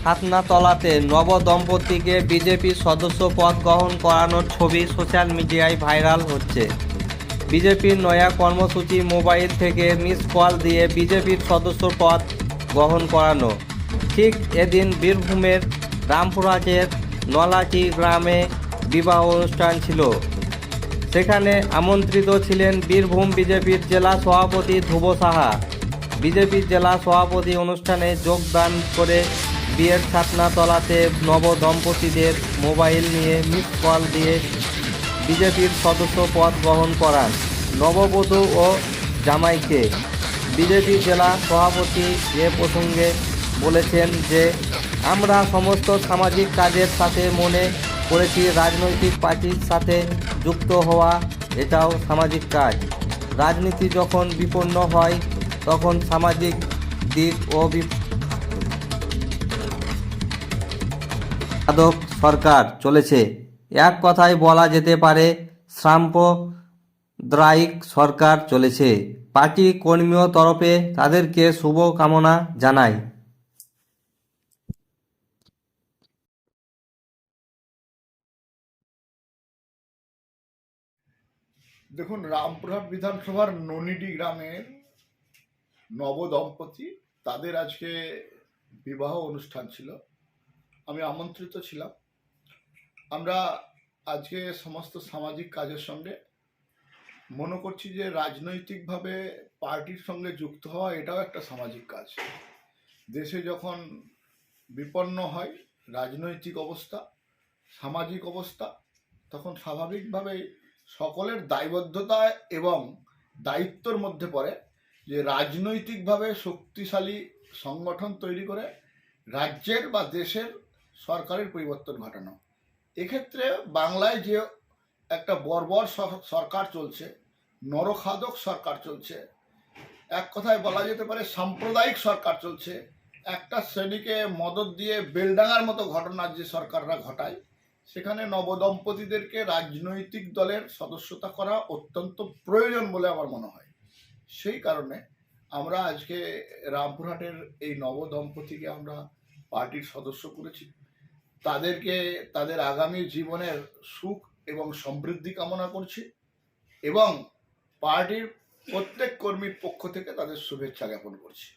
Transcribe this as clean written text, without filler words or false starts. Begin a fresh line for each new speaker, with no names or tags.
ছাতনাতলাতে নব দম্পতিকে বিজেপির সদস্য পদ গ্রহণ করানোর ছবি সোশ্যাল মিডিয়ায় ভাইরাল হচ্ছে। বিজেপির নয়া কর্মসূচি মোবাইল থেকে মিস কল দিয়ে বিজেপির সদস্য পদ গ্রহণ করানো। ঠিক এদিন বীরভূমের রামপুরহাটের নলাচি গ্রামে বিবাহ অনুষ্ঠান ছিল। সেখানে আমন্ত্রিত ছিলেন বীরভূম বিজেপির জেলা সভাপতি ধ্রুব সাহা। বিজেপির জেলা সভাপতি অনুষ্ঠানে যোগদান করে বিয়ের ছাতনাতলাতে নব দম্পতিদের মোবাইল নিয়ে মিস কল দিয়ে বিজেপির সদস্য পদ গ্রহণ করান নববধূ ও জামাইকে। বিজেপি জেলা সভাপতি এ প্রসঙ্গে বলেছেন যে আমরা সমস্ত সামাজিক কাজের সাথে মনে করেছি রাজনৈতিক পার্টির সাথে যুক্ত হওয়া এটাও সামাজিক কাজ। রাজনীতি যখন বিপন্ন হয় তখন সামাজিক দিক ও সাধক সরকার চলেছে। এক কথায় বলা যেতে পারে সাম্প্রদায়িক সরকার চলেছে। পার্টি কর্মীয় তরফে তাদেরকে শুভ কামনা জানাই।
দেখুন, রামপুরহাট বিধানসভার ননিডি গ্রামের নবদম্পতি তাদের আজকে বিবাহ অনুষ্ঠান ছিল। আমি আমন্ত্রিত ছিলাম। আমরা আজকে সমস্ত সামাজিক কাজের সঙ্গে মনে করছি যে রাজনৈতিকভাবে পার্টির সঙ্গে যুক্ত হওয়া এটাও একটা সামাজিক কাজ। দেশে যখন বিপন্ন হয় রাজনৈতিক অবস্থা, সামাজিক অবস্থা, তখন স্বাভাবিকভাবেই সকলের দায়বদ্ধতা এবং দায়িত্বর মধ্যে পড়ে যে রাজনৈতিকভাবে শক্তিশালী সংগঠন তৈরি করে রাজ্যের বা দেশের সরকারের পরিবর্তন ঘটানো। এক্ষেত্রে বাংলায় যে একটা বর্বর সরকার চলছে, নরখাদক সরকার চলছে, এক কথায় বলা যেতে পারে সাম্প্রদায়িক সরকার চলছে, একটা শ্রেণীকে মদত দিয়ে বেলডাঙার মতো ঘটনা যে সরকাররা ঘটায়, সেখানে নবদম্পতিদেরকে রাজনৈতিক দলের সদস্যতা করা অত্যন্ত প্রয়োজন বলে আমার মনে হয়। সেই কারণে আমরা আজকে রামপুরহাটের এই নবদম্পতিকে আমরা পার্টির সদস্য করেছি। তাদেরকে তাদের আগামী জীবনের সুখ এবং সমৃদ্ধি কামনা করছি এবং পার্টির প্রত্যেক কর্মীর পক্ষ থেকে তাদের শুভেচ্ছা জ্ঞাপন করছি।